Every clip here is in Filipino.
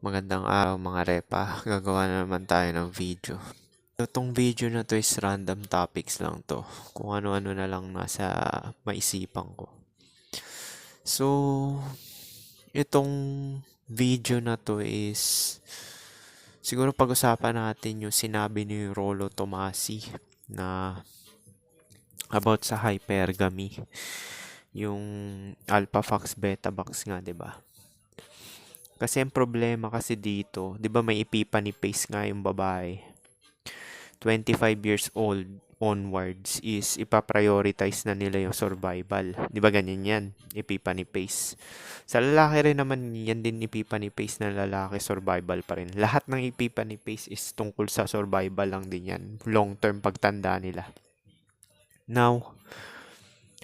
Magandang araw mga repa. Gagawa na naman tayo ng video. Itong video na to is random topics lang to. Kung ano-ano na lang nasa maisipan ko. So, itong video na to is siguro pag-usapan natin yung sinabi ni Rollo Tomasi na about sa hypergamy. Yung alpha fox beta box nga, 'di ba? Kasi ang problema kasi dito, 'di ba may epiphany phase nga yung babae. 25 years old onwards is ipaprioritize na nila yung survival. 'Di ba ganyan yan? Epiphany phase. Sa lalaki rin naman yan din epiphany phase na lalaki survival pa rin. Lahat ng epiphany phase is tungkol sa survival lang din yan. Long term pagtanda nila. Now,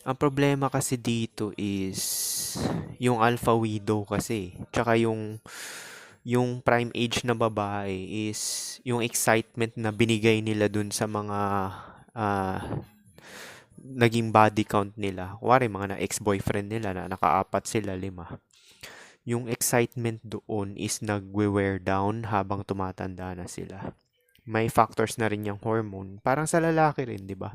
ang problema kasi dito is yung alpha widow kasi. Tsaka yung prime age na babae is yung excitement na binigay nila dun sa mga naging body count nila. Kuwari mga na ex-boyfriend nila na nakaapat sila, 5. Yung excitement doon is nagwe-wear down habang tumatanda na sila. May factors na rin yung hormone. Parang sa lalaki rin, di ba?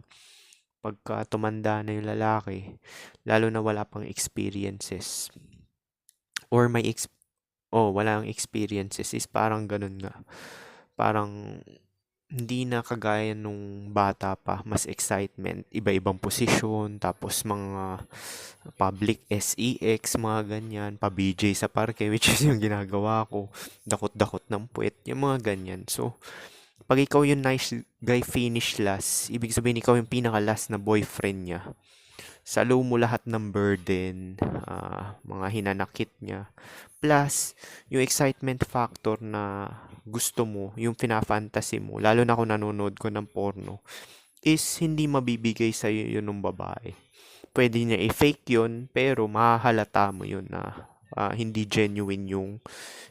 Pagka tumanda na yung lalaki, lalo na wala pang experiences or walang experiences is parang ganun nga. Parang hindi na kagaya nung bata pa, mas excitement, iba-ibang posisyon, tapos mga public SEX, mga ganyan, pa-BJ sa parke, which is yung ginagawa ko, dakot-dakot ng puwet, yung mga ganyan. So, pag ikaw yung nice guy finish last, ibig sabihin ikaw yung pinaka-last na boyfriend niya. Salo mo lahat ng burden, mga hinanakit niya. Plus, yung excitement factor na gusto mo, yung fina-fantasy mo, lalo na kung nanonood ko ng porno, is hindi mabibigay sa'yo yun ng babae. Pwede niya i-fake yun, pero mahahalata mo yun na hindi genuine yung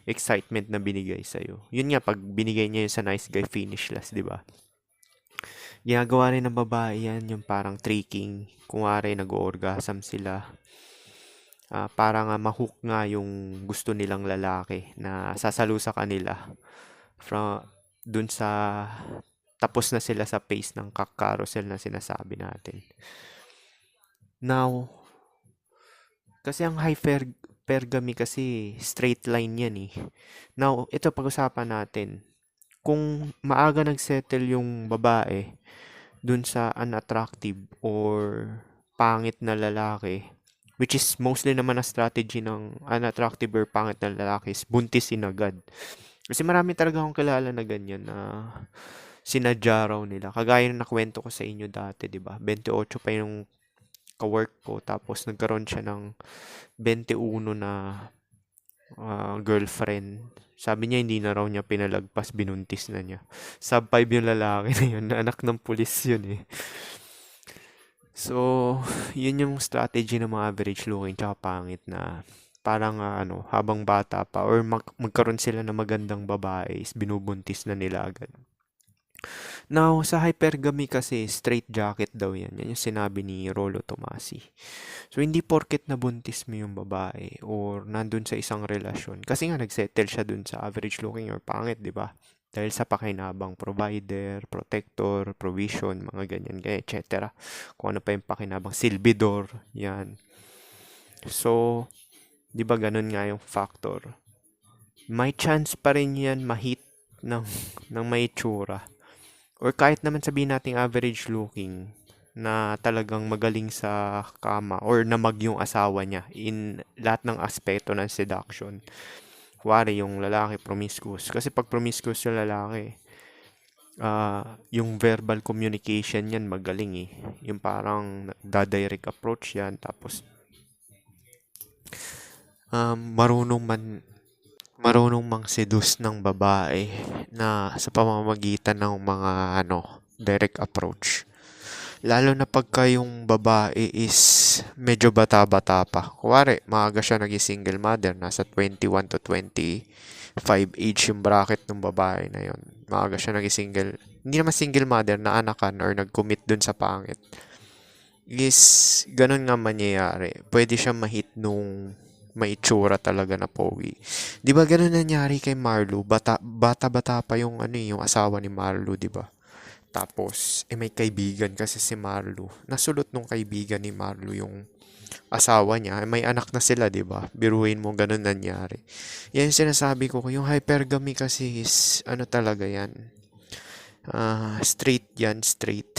excitement na binigay sa'yo. Yun nga, pag binigay niya yun sa nice guy finish last, di ba? Ginagawa rin ng babae yan, yung parang tricking. Kunwari, nag-orgasm sila. Para nga ma-hook nga yung gusto nilang lalaki na sasalo sa kanila. Dun sa tapos na sila sa phase ng carousel na sinasabi natin. Now, kasi ang hypergamy kasi straight line yan eh. Now, ito pag-usapan natin. Kung maaga nagsettle yung babae dun sa unattractive or pangit na lalaki, which is mostly naman na strategy ng unattractive or pangit na lalaki is buntisin agad. Kasi marami talaga akong kilala na ganyan na sinadya raw nila. Kagaya na nakwento ko sa inyo dati, di ba? 28 pa yung kawork ko, tapos nagkaroon siya ng 21 na girlfriend. Sabi niya hindi na raw niya pinalagpas, binuntis na niya. Sub 5 yung lalaki na yun, anak ng pulis yun eh. So, yun yung strategy ng mga average looking tsaka pangit na parang habang bata pa or magkaroon sila ng magandang babae is binubuntis na nila agad. Now, sa hypergamy kasi, straight jacket daw yan. Yan yung sinabi ni Rollo Tomasi. So, hindi porket nabuntis mo yung babae or nandun sa isang relasyon. Kasi nga, nagsettle siya dun sa average looking or pangit, di ba? Dahil sa pakinabang provider, protector, provision, mga ganyan, etc. Kung ano pa yung pakinabang, silbidor, yan. So, di ba ganun nga yung factor? May chance pa rin yan ma-hit ng may tsura. Or kahit naman sabihin nating average looking na talagang magaling sa kama or namag yung asawa niya in lahat ng aspeto ng seduction. Kuwari yung lalaki promiscuous. Kasi pag promiscuous yung lalaki, yung verbal communication yan magaling eh. Yung parang direct approach yan. Tapos marunong mang seduce ng babae na sa pamamagitan ng mga direct approach. Lalo na pagka yung babae is medyo bata-bata pa. Kuwari, maaga siya naging single mother, nasa 21 to 25 age yung bracket ng babae na yon. Maaga siya naging single, hindi naman single mother, na anakan or nag-commit dun sa pangit. Is ganun nga mangyayari. Pwede siya ma-hit nung may itsura talaga na pogi. 'Di ba ganun nangyari kay Marlo? Bata-bata pa yung ano yung asawa ni Marlo, 'di ba? Tapos may kaibigan kasi si Marlo. Nasulot nung kaibigan ni Marlo yung asawa niya. May anak na sila, 'di ba? Biruin mo ganun nangyari. Yan yung sinasabi ko, yung hypergamy kasi is ano talaga yan. Straight yan, straight.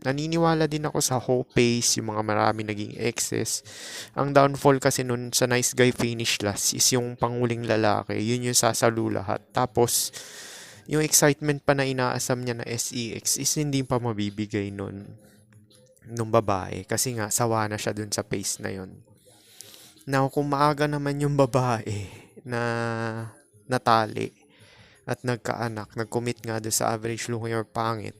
Naniniwala din ako sa Hopace, yung mga marami naging exes. Ang downfall kasi nun sa Nice Guy Finish Last is yung panguling lalaki, yun yung sasalo lahat. Tapos, yung excitement pa na inaasam niya na SEX is hindi pa mabibigay nun nung babae. Kasi nga, sawa na siya dun sa pace na yun. Now, kung maaga naman yung babae na natali, at nagkaanak, nag-commit nga doon sa average looking or pangit,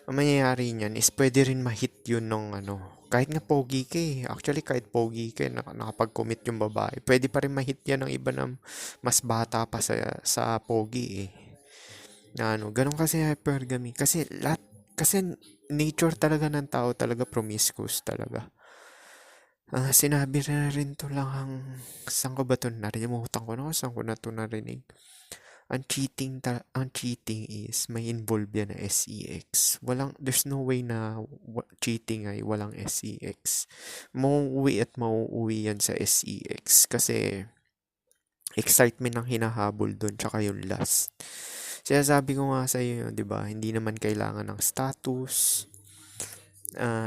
ang mangyayari niyan is pwede rin ma-hit yun ng ano, kahit nga pogi ka eh. Actually, kahit pogi ka, nakapag-commit yung babae, pwede pa rin ma-hit yan ng iba na mas bata pa sa pogi eh. Na ano, ganun kasi hypergamy. Kasi nature talaga ng tao talaga promiscuous talaga. Sinabi na rin to lang, saan ko ba to narinig? Muhutan ko na saan ko na to narinig. Ang cheating is may involve yan na SEX. There's no way na cheating ay walang SEX. Mauuwi at mauuwi yan sa SEX kasi excitement ang hinahabol doon tsaka yung lust. Sinasabi ko nga sa iyo, 'di ba? Hindi naman kailangan ng status,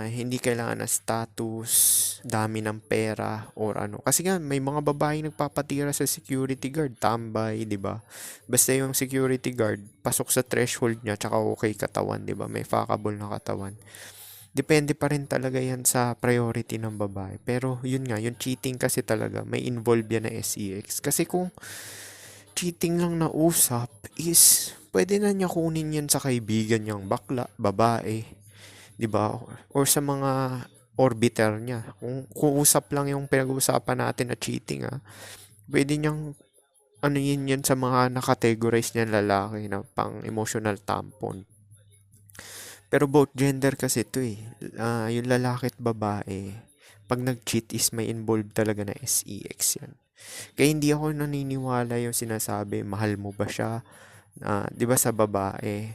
hindi kailangan ng status, dami ng pera, or ano. Kasi nga, may mga babae nagpapatira sa security guard, tambay, di ba? Basta yung security guard, pasok sa threshold niya, tsaka okay katawan, di ba? May fuckable na katawan. Depende pa rin talaga yan sa priority ng babae. Pero yun nga, yung cheating kasi talaga, may involve yan na SEX. Kasi kung cheating lang na usap is, pwede na niya kunin yan sa kaibigan niyang bakla, babae, 'di ba? Or sa mga orbiter niya. Kung usap lang yung pinag-uusapan natin na cheating, pwede niyang ano yun sa mga nakategorize niyan lalaki na pang emotional tampon. Pero both gender kasi ito eh. Yung lalaki at babae, pag nag-cheat is may involved talaga na SEX yan. Kaya hindi ako naniniwala yung sinasabi, mahal mo ba siya? 'Di ba sa babae,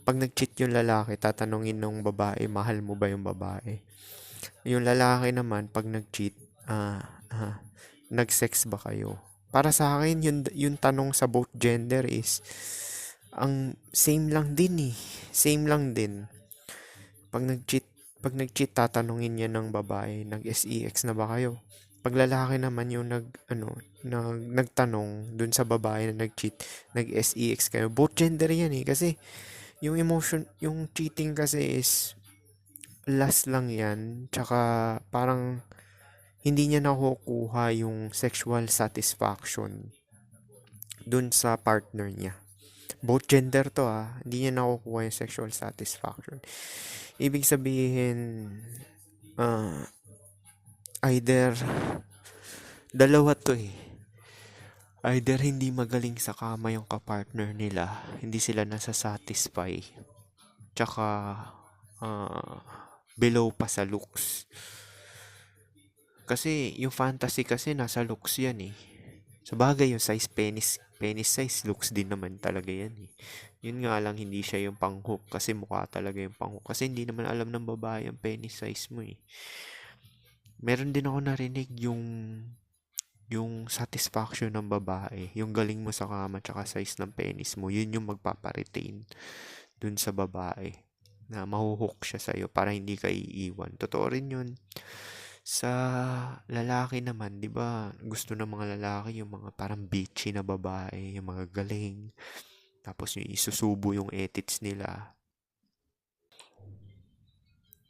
pag nag-cheat yung lalaki, tatanungin ng babae, mahal mo ba yung babae? Yung lalaki naman, pag nag-cheat, nag-sex ba kayo? Para sa akin, yung tanong sa both gender is, ang same lang din eh. Same lang din. Pag nag-cheat, tatanungin niya ng babae, nag-SEX na ba kayo? Pag lalaki naman yung nagtanong dun sa babae na nag-cheat, nag-SEX kayo. Both gender yan eh. Kasi, yung cheating kasi is last lang yan. Tsaka parang hindi niya nakukuha yung sexual satisfaction dun sa partner niya. Both gender to hindi niya nakukuha yung sexual satisfaction. Ibig sabihin, either, dalawa to eh. Either hindi magaling sa kama yung kapartner nila, hindi sila nasa-satisfy, tsaka below pa sa looks. Kasi yung fantasy kasi nasa looks yan eh. Sa bagay yung size penis size looks din naman talaga yan eh. Yun nga lang hindi siya yung pang-hook kasi mukha talaga yung pang-hook. Kasi hindi naman alam ng babae ang penis size mo eh. Meron din ako narinig yung satisfaction ng babae, yung galing mo sa kama tsaka size ng penis mo, yun yung magpaparetain dun sa babae na mahuhook siya sa'yo para hindi ka iiwan. Totoo rin yun. Sa lalaki naman, di ba, gusto ng mga lalaki yung mga parang bitchy na babae, yung mga galing, tapos yung isusubo yung edits nila.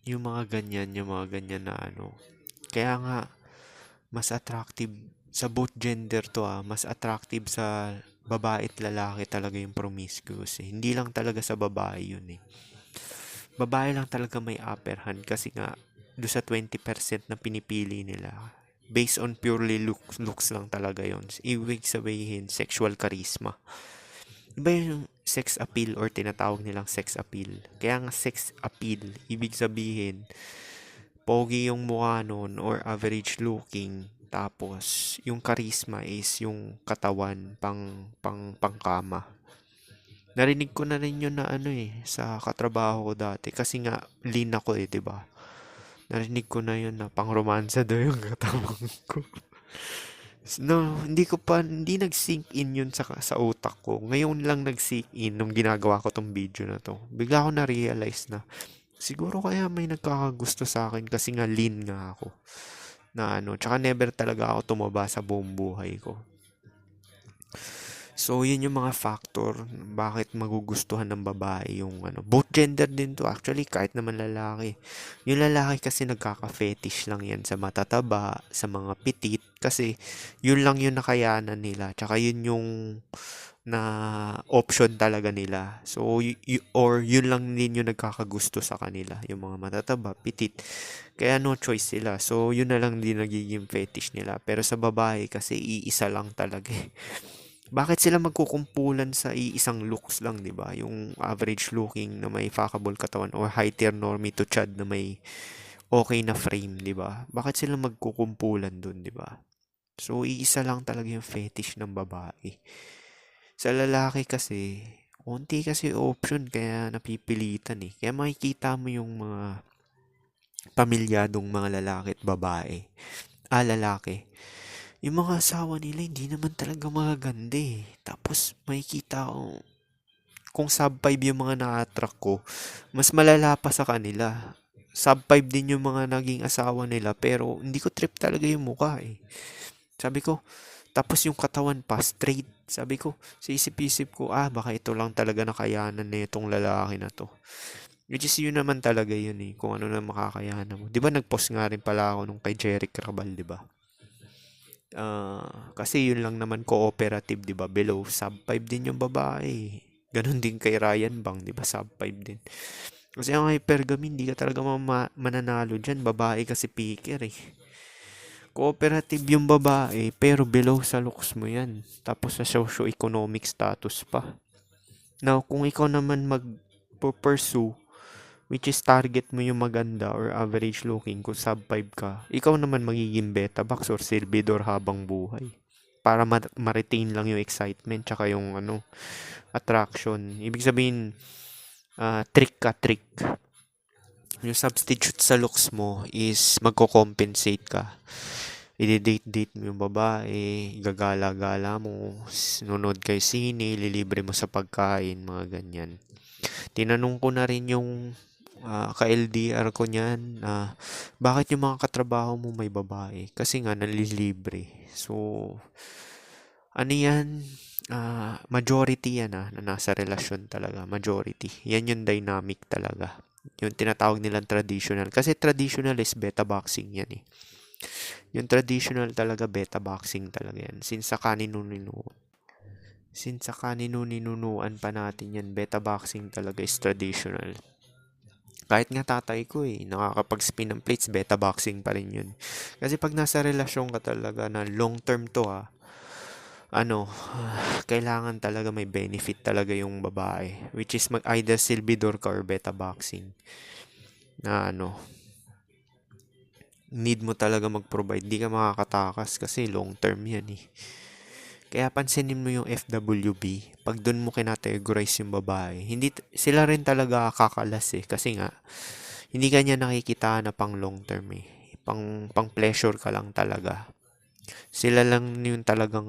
Yung mga ganyan na ano. Kaya nga, mas attractive sa both gender to mas attractive sa babae at lalaki talaga yung promiscuous eh. Hindi lang talaga sa babae yun eh. Babae lang talaga may upper hand kasi nga do sa 20% na pinipili nila. Based on purely looks lang talaga yun. Ibig sabihin, sexual charisma. Iba yung sex appeal or tinatawag nilang sex appeal. Kaya nga sex appeal, ibig sabihin, pogi yung mukha nun or average looking, Tapos, yung charisma is yung katawan, pangkama. Narinig ko na rin yun na ano sa katrabaho ko dati. Kasi nga, lean ako 'di ba? Narinig ko na yun na pang-romansa daw yung katawan ko. No, hindi nag-sink in yun sa utak ko. Ngayon lang nag-sink in nung ginagawa ko tong video na to. Bigla ko na-realize na siguro kaya may nagkakagusto sa akin kasi nga lean nga ako. Na ano, tsaka never talaga ako tumaba sa buong buhay ko. So, yun yung mga factor bakit magugustuhan ng babae yung ano. Both gender din to actually, kahit naman lalaki. Yung lalaki kasi nagkaka-fetish lang yan sa matataba, sa mga pitit. Kasi yun lang yung nakayanan nila. Tsaka yun yung na option talaga nila. So, or yun lang din yung nagkakagusto sa kanila. Yung mga matataba, pitit. Kaya no choice sila. So, yun na lang din nagiging fetish nila. Pero sa babae kasi iisa lang talaga eh. Bakit sila magkukumpulan sa iisang looks lang, 'di ba? Yung average looking na may fuckable katawan or high tier normie to chad na may okay na frame, 'di ba? Bakit sila magkukumpulan dun, 'di ba? So iisa lang talaga yung fetish ng babae. Sa lalaki kasi, konti kasi option kaya napipilitan eh. Kaya makikita mo yung mga pamilyadong mga lalaki at babae. Lalaki. Yung mga asawa nila hindi naman talaga magaganda eh. Tapos makikita ko kung sub 5 yung mga na-attract ko, mas malala pa sa kanila. Sub 5 din yung mga naging asawa nila pero hindi ko trip talaga yung mukha eh. Sabi ko, tapos yung katawan pa straight. Sabi ko, sa isip-isip ko, baka ito lang talaga nakayanan na itong lalaki na to. Which is yun naman talaga yun eh, kung ano na makakayanan mo. Di ba nag-post nga rin pala ako nung kay Jeric Rabal, di ba? Kasi yun lang naman cooperative, 'di ba? Below sub 5 din yung babae. Ganon din kay Ryan Bang, 'di ba? Sub 5 din. Kasi ang hypergamy, hindi ka talaga mananalo diyan, babae kasi picker eh. Cooperative yung babae, pero below sa looks mo 'yan. Tapos sa socio-economic status pa. Now, kung ikaw naman mag-pursue, which is target mo yung maganda or average looking, kung sub 5 ka, ikaw naman magiging beta box or servidor habang buhay. Para ma-retain lang yung excitement tsaka yung ano, attraction. Ibig sabihin, trick. Yung substitute sa looks mo is magko-compensate ka. I-date-date mo yung babae, gagala-gala mo, nunod kay sine, lilibre mo sa pagkain, mga ganyan. Tinanong ko na rin yung ka-LDR ko niyan na bakit yung mga katrabaho mo may babae? Kasi nga nalilibre. So, ano yan? Majority yan na nasa relasyon talaga. Majority. Yan yung dynamic talaga. Yung tinatawag nilang traditional. Kasi traditional is beta boxing yan eh. Yung traditional talaga beta boxing talaga yan. Since sa kaninu-ninunuan pa natin yan, beta boxing talaga is traditional. Kahit nga tatay ko nakakapag-spin ng plates, beta boxing pa rin yun. Kasi pag nasa relasyon ka talaga na long term to kailangan talaga may benefit talaga yung babae. Which is either silbidor ka or beta boxing. Na need mo talaga mag-provide. Di ka makakatakas kasi long term yan eh. Kaya pansinin mo yung FWB, pag doon mo kinategorize yung babae, hindi sila rin talaga kakalas eh kasi nga hindi kanya nakikita na pang long term eh. Pang pleasure ka lang talaga. Sila lang yung talagang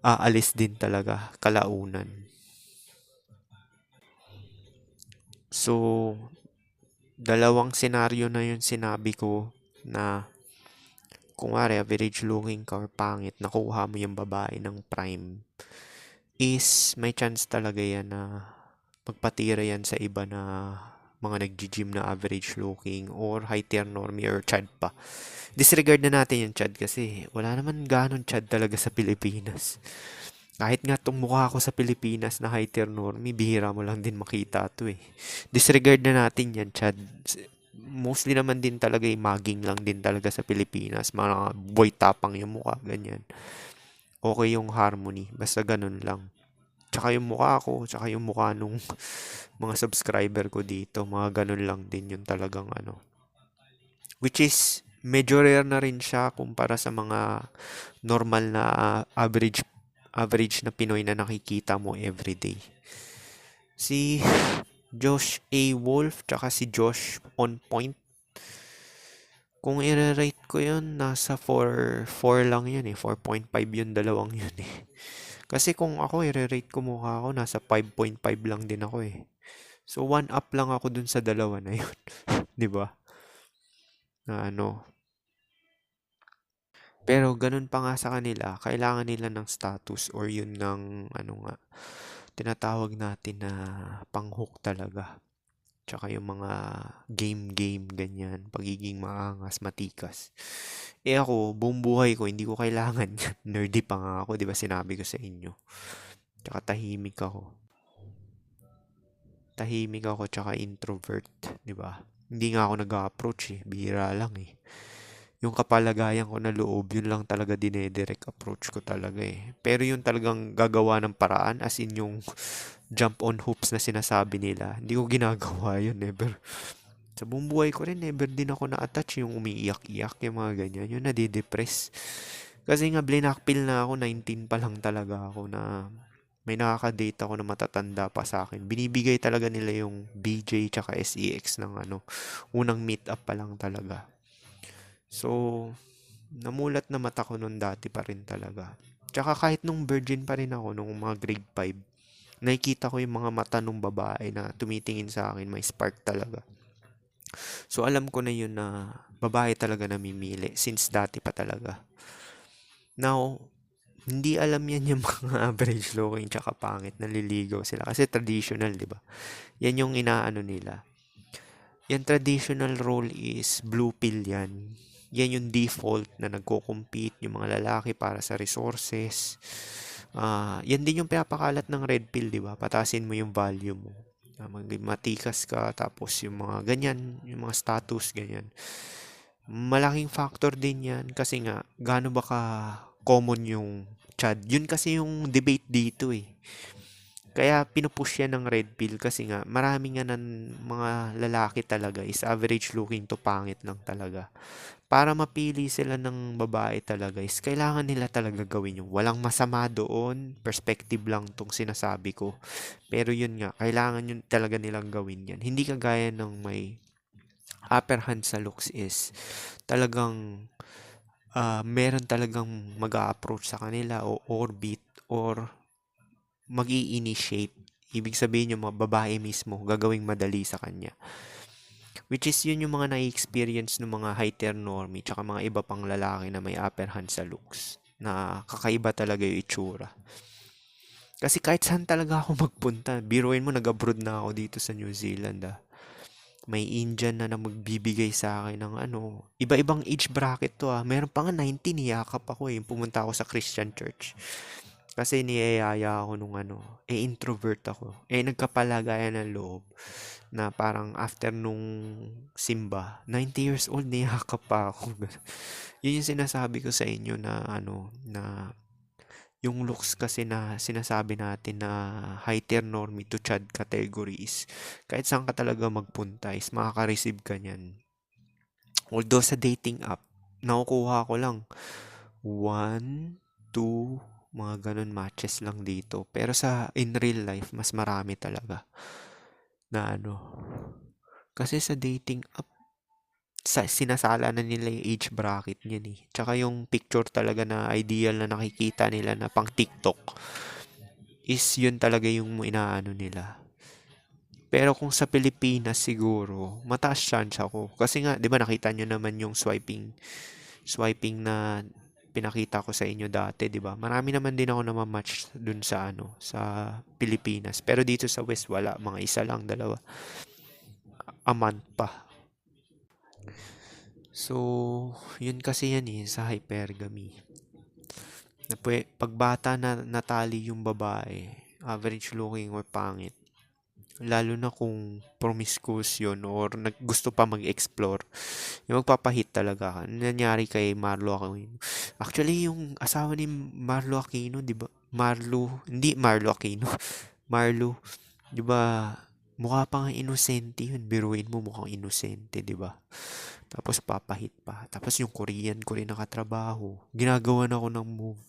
aalis din talaga kalaunan. So, dalawang senaryo na yung sinabi ko na kung average looking ka or pangit, nakuha mo yung babae ng prime, is may chance talaga yan na magpatira yan sa iba na mga nag-gym na average looking or high tier normie or chad pa. Disregard na natin yung chad kasi wala naman ganon chad talaga sa Pilipinas. Kahit nga itong mukha ko sa Pilipinas na high tier normie, bihira mo lang din makita to eh. Disregard na natin yan, chad. Mostly naman din talaga maging lang din talaga sa Pilipinas. Mga boy tapang yung mukha, ganyan. Okay yung harmony, basta ganun lang. Tsaka yung mukha ko, tsaka yung mukha nung mga subscriber ko dito, mga ganun lang din yung talagang Which is, medyo rare na rin siya kumpara sa mga normal na average na Pinoy na nakikita mo everyday. Si Josh A. Wolf tsaka si Josh On Point, kung i-rate ko yun, nasa 4 lang yun eh. 4.5 yun, dalawang yun eh. Kasi kung ako i-rate ko mukha ako, nasa 5.5 lang din ako eh. So, one up lang ako dun sa dalawa na yun. 'Di ba? Na ano. Pero ganun pa nga sa kanila, kailangan nila ng status or yun ng ano nga, tinatawag natin na pang-hook talaga. Tsaka yung mga game-game, ganyan, pagiging maangas, matikas. Eh ako, buong buhay ko, hindi ko kailangan yan. Nerdy pa nga ako, di ba sinabi ko sa inyo. Tsaka tahimik ako. Tahimik ako, tsaka introvert, di ba? Hindi nga ako nag-approach eh, bihira lang eh. Yung kapalagayan ko na loob, yun lang talaga dinedirect approach ko talaga eh. Pero yung talagang gagawa ng paraan, as in yung jump on hoops na sinasabi nila, hindi ko ginagawa yun, never. Sa buong buhay ko rin, never din ako na-attach yung umiiyak-iyak, yung mga ganyan, yung nadidepress. Kasi nga, blinakpill na ako, 19 pa lang talaga ako na may nakaka-date ako na matatanda pa sa akin. Binibigay talaga nila yung BJ tsaka SEX ng ano, unang meet up pa lang talaga. So, namulat na mata ko nun dati pa rin talaga. Tsaka kahit nung virgin pa rin ako, nung mga grade 5, nakikita ko yung mga mata nung babae na tumitingin sa akin, may spark talaga. So, alam ko na yun na babae talaga namimili since dati pa talaga. Now, hindi alam yan yung mga average looking tsaka pangit, naliligaw sila. Kasi traditional, di ba? Yan yung inaano nila. Yan traditional role is blue pill yan. Yan yung default na nagko-compete yung mga lalaki para sa resources. Yan din yung pinapakalat ng red pill, di ba? Patasin mo yung value mo. Matikas ka, tapos yung mga ganyan, yung mga status, ganyan. Malaking factor din yan kasi nga, gaano ba ka common yung Chad? Yun kasi yung debate dito eh. Kaya pinupush yan ng red pill kasi nga marami nga ng mga lalaki talaga is average looking to pangit lang talaga. Para mapili sila ng babae talaga is kailangan nila talaga gawin yung walang masama doon, perspective lang tong sinasabi ko. Pero yun nga, kailangan yun talaga nilang gawin yan. Hindi kagaya ng may upper hand sa looks is talagang meron talagang mag-a-approach sa kanila o orbit or mag-i-initiate. Ibig sabihin yung mga babae mismo gagawing madali sa kanya. Which is yun yung mga na-experience ng mga heteronormy tsaka mga iba pang lalaki na may upper hand sa looks. Na kakaiba talaga yung itsura. Kasi kahit saan talaga ako magpunta, biruin mo nag-abroad na ako dito sa New Zealand May Indian na magbibigay sa akin ng ano, iba-ibang age bracket to Meron pa nga 19, niyakap ako pumunta ako sa Christian church. Kasi niyayaya ako nung ano, introvert ako. Nagkapalagayan ng loob na parang after nung simba, 90 years old, niyakap pa ako. Yun yung sinasabi ko sa inyo na ano, na yung looks kasi na sinasabi natin na heteronormy to Chad categories, kahit saan ka talaga magpunta is makaka-receive ka niyan. Although sa dating app, nakukuha ko lang 1, 2, mga ganun matches lang dito. Pero sa in real life, mas marami talaga na ano. Kasi sa dating app, sinasala na nila yung age bracket niyan eh. Tsaka yung picture talaga na ideal na nakikita nila na pang TikTok is yun talaga yung inaano nila. Pero kung sa Pilipinas siguro, mataas chance ako. Kasi nga, di ba nakita nyo naman yung swiping na pinakita ko sa inyo dati, 'di ba? Marami naman din ako na match dun sa ano, sa Pilipinas. Pero dito sa West wala, mga isa lang, dalawa. A month pa. So, yun kasi yan sa hypergamy. Pag bata na natali yung babae, average looking or pangit, lalo na kung promiscuous yun or gusto pa mag-explore, yung magpapahit talaga ka. Nangyari kay Marlo Aquino. Actually, yung asawa ni Marlo Aquino, di ba? Hindi Marlo Aquino. Marlo, di ba? Mukha pa nga inosente yun. Biruin mo mukhang inosente, di ba? Tapos papahit pa. Tapos yung Korean ko rin nakatrabaho. Ginagawan ako ng move.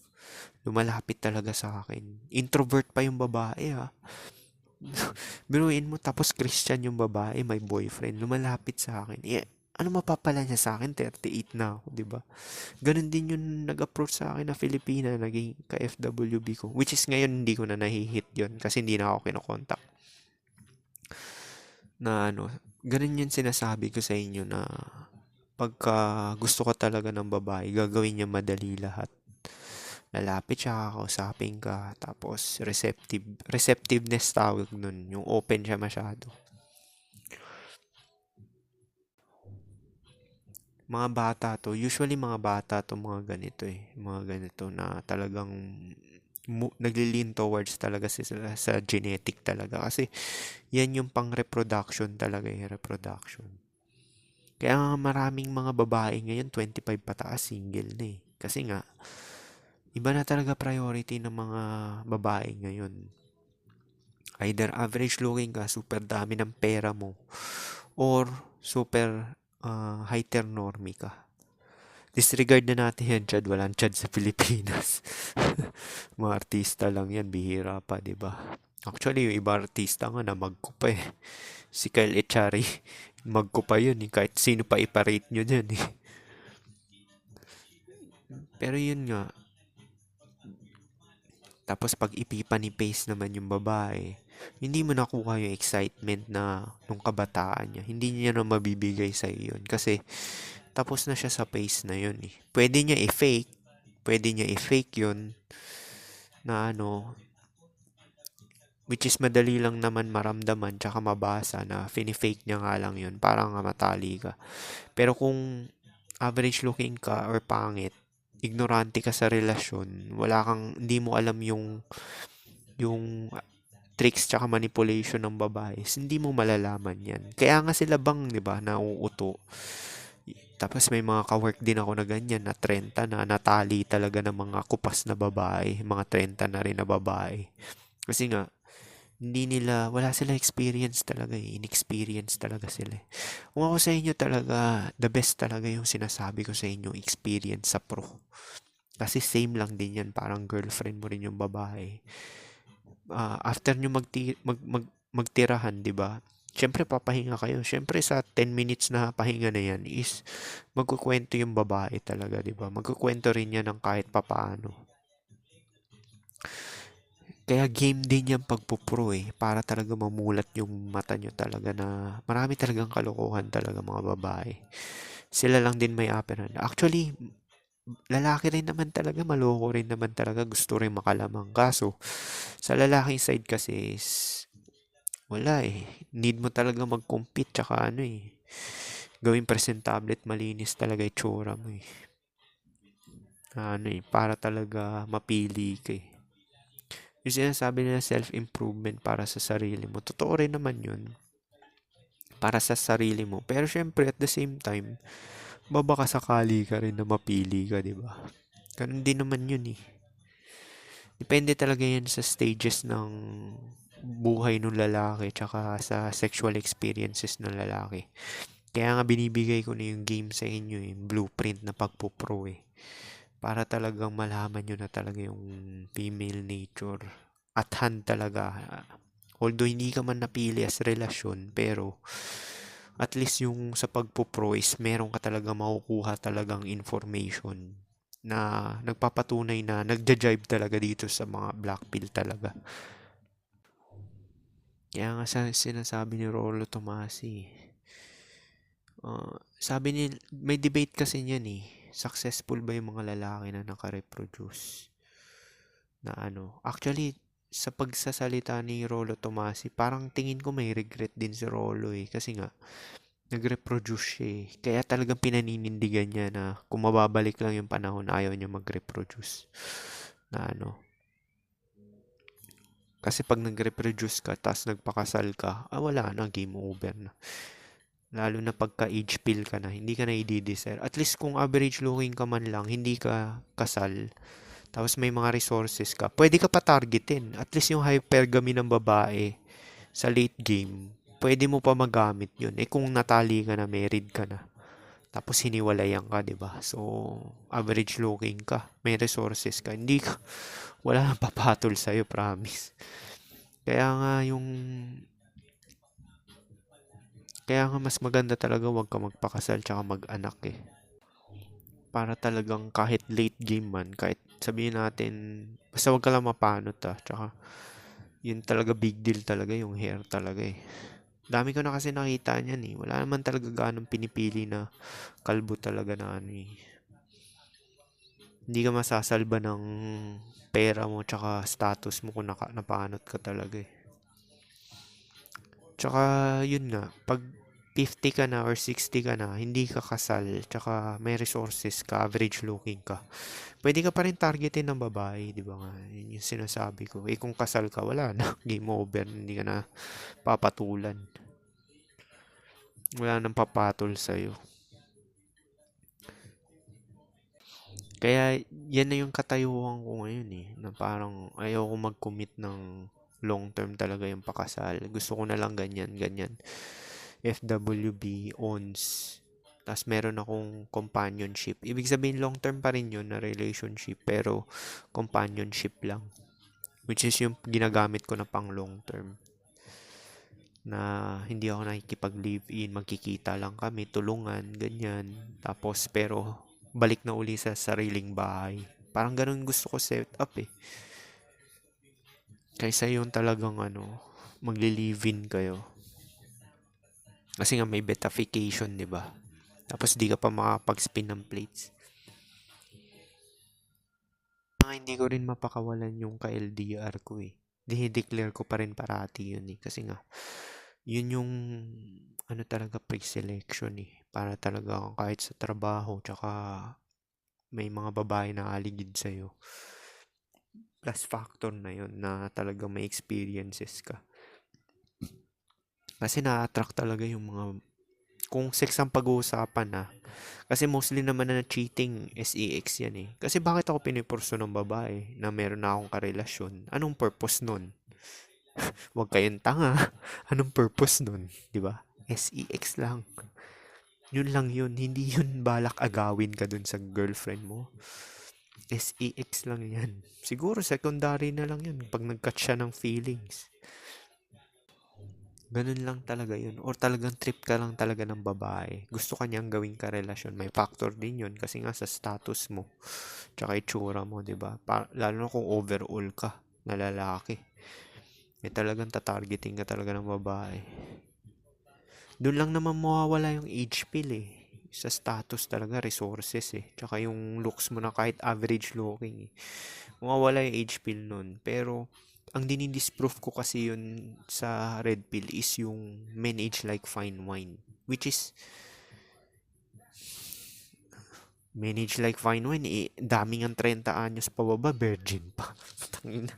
Lumalapit talaga sa akin. Introvert pa yung babae ha. Biruin mo, tapos Christian yung babae, may boyfriend. Lumalapit sa akin. Eh, ano mapapala niya sa akin? 38 na ako, di ba? Ganon din yung nag-approach sa akin na Filipina, naging ka-FWB ko. Which is ngayon hindi ko na nahihit yun kasi hindi na ako kinokontak. Na ano, ganon yung sinasabi ko sa inyo na pagka gusto ko talaga ng babae, gagawin niya madali lahat. Lalapit siya, kakausapin ka, tapos receptiveness tawag nun, yung open siya masyado. Mga bata to, usually mga bata to mga ganito eh, mga ganito na talagang nagli-lean towards talaga sila sa genetic talaga kasi yan yung pang reproduction talaga eh, reproduction. Kaya nga maraming mga babae ngayon 25 pataas single na eh. Kasi nga iba na talaga priority ng mga babae ngayon. Either average looking ka, super dami ng pera mo, or super heteronormy ka. Disregard na natin yan, Chad. Walang Chad sa Pilipinas. Mga artista lang yan, bihira pa, di ba? Actually, yung iba artista nga na magko pa eh. Si Kyle Echari, magko pa yun eh. Kahit sino pa iparate nyo dyan eh. Pero yun nga, tapos pag ipipa ni Pace naman yung babae, hindi mo nakuha yung excitement na nung kabataan niya. Hindi niya na mabibigay sa yun. Kasi tapos na siya sa Pace na yun eh. Pwede niya i-fake yun na ano, which is madali lang naman maramdaman tsaka mabasa na fini-fake niya nga lang yun para nga matali ka. Pero kung average looking ka or pangit, ignorante ka sa relasyon, hindi mo alam yung tricks tsaka manipulation ng babae, hindi mo malalaman yan. Kaya nga sila bang, di ba, nauuto. Tapos may mga kawork din ako na ganyan, na 30 na, natali talaga ng mga kupas na babae, mga 30 na rin na babae. Kasi nga, wala sila experience talaga eh. Inexperience talaga sila eh. Kung ako sa inyo talaga, the best talaga yung sinasabi ko sa inyo, experience sa pro. Kasi same lang din yan, parang girlfriend mo rin yung babae. After nyo magtirahan, di ba? Siyempre, papahinga kayo. Siyempre, sa 10 minutes na pahinga na yan is magkukwento yung babae talaga, di ba? Magkukwento rin yan ng kahit papaano. Kaya game din yung pagpupro eh, para talaga mamulat yung mata nyo talaga na marami talagang kalokohan talaga mga babae. Sila lang din may upper hand. Actually, lalaki rin naman talaga, maloko rin naman talaga, gusto rin makalamang. Kaso, sa lalaking side kasi wala eh. Need mo talaga mag-compete tsaka ano eh. Gawing presentable at malinis talaga itsura mo eh. Ano eh, para talaga mapili ka eh. Yung sinasabi nila self-improvement para sa sarili mo. Totoo rin naman yun. Para sa sarili mo. Pero syempre at the same time, babaka sakali ka rin na mapili ka, di ba? Ganun din naman yun eh. Depende talaga yan sa stages ng buhay ng lalaki tsaka sa sexual experiences ng lalaki. Kaya nga binibigay ko na yung game sa inyo, yung blueprint na pagpupro eh. Para talagang malaman nyo na talaga yung female nature. At hand talaga. Although hindi ka man napili as relasyon, pero at least yung sa pagpupro is meron ka talaga makukuha talagang information na nagpapatunay na nagja-jive talaga dito sa mga black pill talaga. Kaya nga sinasabi ni Rollo Tomasi, sabi ni, may debate kasi niyan eh, successful ba yung mga lalaki na nakareproduce? Na ano, actually, sa pagsasalita ni Rollo Tomasi, parang tingin ko may regret din si Rollo eh, kasi nga, nag-reproduce siya eh. Kaya talagang pinaninindigan niya na kung mababalik lang yung panahon, ayaw niya mag-reproduce. Na ano. Kasi pag nag-reproduce ka, tas nagpakasal ka, wala na, game over na. Lalo na pagka age pill ka na, hindi ka na i-desire. At least kung average looking ka man lang, hindi ka kasal, tapos may mga resources ka, pwede ka pa targetin. At least yung hypergamy ng babae sa late game, pwede mo pa magamit yun. Eh kung natali ka na, married ka na, tapos hiniwalayan ka, di ba? So, average looking ka, may resources ka, hindi ka, wala nang papatol sa'yo, promise. Kaya nga yung, kaya nga mas maganda talaga wag ka magpakasal tsaka mag-anak eh. Para talagang kahit late game man, kahit sabihin natin, basta wag ka lang mapanot tsaka yun talaga big deal talaga yung hair talaga eh. Dami ko na kasi nakita niyan eh. Wala naman talaga ganong pinipili na kalbo talaga na ano eh. Hindi ka masasalba ng pera mo tsaka status mo kung napanot ka talaga eh. Tsaka yun nga, pag 50 ka na or 60 ka na, hindi ka kasal, tsaka may resources ka, average looking ka, pwede ka pa rin targetin ng babae, di ba nga? Yun yung sinasabi ko. Eh kung kasal ka, wala na. Game over. Hindi ka na papatulan. Wala nang papatol sa'yo. Kaya yan na yung katayuan ko ngayon eh. Na parang ayoko mag-commit ng long term talaga yung pakasal. Gusto ko na lang ganyan, ganyan. FWB, ONS. Tapos meron akong companionship. Ibig sabihin long term pa rin yun na relationship. Pero companionship lang. Which is yung ginagamit ko na pang long term. Na hindi ako nakikipag-live-in. Magkikita lang kami, tulungan, ganyan. Tapos pero balik na uli sa sariling bahay. Parang ganun gusto ko set up eh. Kaysa yung talagang magli-live-in kayo. Kasi nga may betification, di ba? Tapos di ka pa makapag-spin ng plates. Hindi ko rin mapakawalan yung ka-LDR ko eh. Dinideclare ko pa rin parati yun eh. Kasi nga, yun yung talaga pre-selection eh. Para talaga kahit sa trabaho, tsaka may mga babae na aligid sa'yo. Plus factor na yun na talaga may experiences ka. Kasi na-attract talaga yung mga, kung sex ang pag-uusapan na, kasi mostly naman na cheating, SEX yan eh. Kasi bakit ako pinipurso ng babae na meron na akong karelasyon? Anong purpose nun? Huwag kayong tanga. Anong purpose nun? Diba? SEX lang. Yun lang yun. Hindi yun balak agawin ka dun sa girlfriend mo. SEX lang yan. Siguro secondary na lang yun pag nag-catch siya ng feelings. Ganun lang talaga yun. Or talagang trip ka lang talaga ng babae. Gusto ka niyang gawing karelasyon. May factor din yun kasi nga sa status mo. Tsaka itsura mo, di ba? Lalo na kung overall ka na lalaki. May talagang tatargeting ka talaga ng babae. Doon lang naman mawawala yung age pill eh. Sa status talaga, resources eh. Tsaka yung looks mo na kahit average looking eh. Mawawala yung age pill nun. Pero, ang dinidisprove ko kasi yun sa red pill is yung men age like fine wine. Which is, men age like fine wine eh, daming ang 30 anyos pababa, virgin pa. Tangina.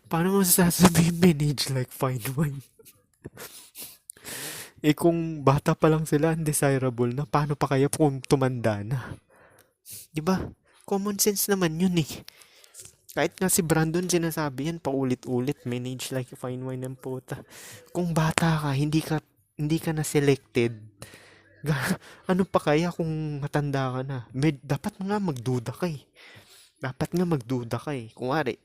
Paano mo sasabihin men age like fine wine? Eh kung bata pa lang sila, undesirable na, paano pa kaya kung tumanda na? 'Di ba? Common sense naman yun eh. Kahit nga si Brandon sinasabi yan paulit-ulit, manage like fine wine ng puta. Kung bata ka, hindi ka na selected. Ano pa kaya kung matanda ka na? Dapat nga magduda ka eh. Dapat nga magduda ka eh. Kunwari,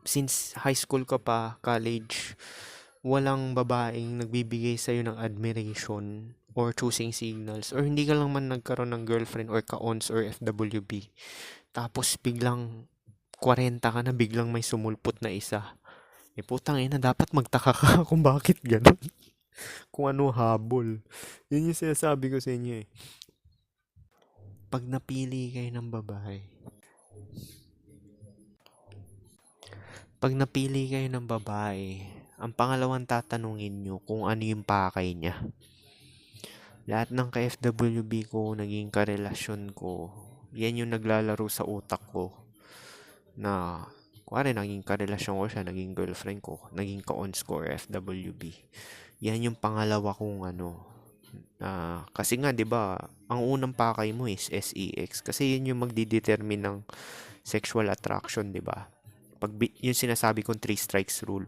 since high school ka pa, college, walang babaeng nagbibigay sa'yo ng admiration or choosing signals or hindi ka lang man nagkaroon ng girlfriend or ka-ons or FWB. Tapos biglang 40 ka na, biglang may sumulpot na isa. Eh putang ina, dapat magtaka ka kung bakit ganun. Kung ano habol. Yun yung sinasabi ko sa inyo eh. Pag napili kayo ng babae, ang pangalawang tatanungin nyo kung ano yung pakay niya. Lahat ng ka-FWB ko, naging karelasyon ko, yan yung naglalaro sa utak ko. Na, kuwari naging karelasyon ko siya, naging girlfriend ko, naging ka-ons ko or FWB. Yan yung pangalawa kong kasi nga 'di ba, ang unang pakay mo is SEX kasi yun yung magdidetermine ng sexual attraction, 'di ba? Yung sinasabi kong three strikes rule.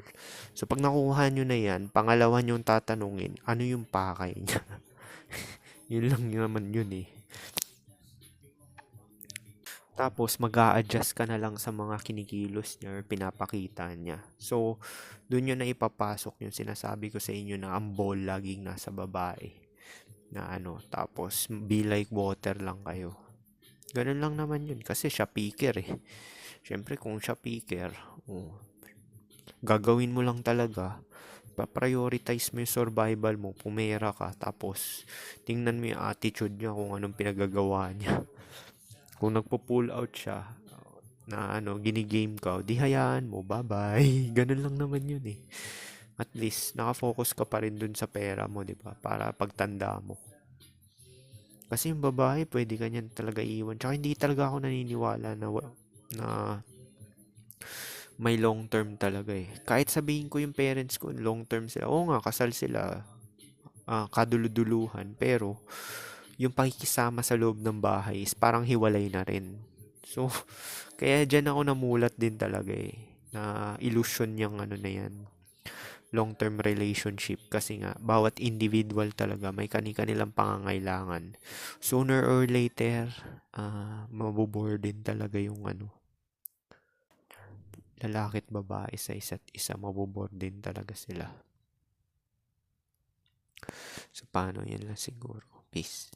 So, pag nakuha nyo na yan, pangalawa nyo tatanungin, ano yung pakay niya? Yun lang naman yun eh. Tapos, mag-a-adjust ka na lang sa mga kinikilos niya or pinapakita niya. So, doon yun na ipapasok yung sinasabi ko sa inyo na ang ball laging nasa babae. Na ano, tapos be like water lang kayo. Ganun lang naman yun kasi siya picker eh. Siyempre kung siya picker, oh, gagawin mo lang talaga, pa-prioritize mo yung survival mo, pumera ka, tapos tingnan mo yung attitude niya kung anong pinagagawa niya. Kung nagpo-pull out siya, na ano, ginigame ka, di hayaan mo, bye-bye. Ganun lang naman yun eh. At least, nakafocus ka pa rin dun sa pera mo, di ba? Para pagtanda mo. Kasi yung babae, pwede ka niyan talaga iwan. Tsaka hindi talaga ako naniniwala na may long term talaga eh. Kahit sabihin ko yung parents ko, long term sila. Oo nga, kasal sila. Kaduluduluhan. Pero, yung pakikisama sa loob ng bahay is parang hiwalay na rin. So, kaya dyan ako namulat din talaga eh. Na illusion yung ano na yan. Long-term relationship kasi nga bawat individual talaga may kani-kanilang pangangailangan. Sooner or later, mabobore din talaga yung ano, lalaki at babae sa isa't isa, mabobore din talaga sila. So, paano yan lang siguro. Peace.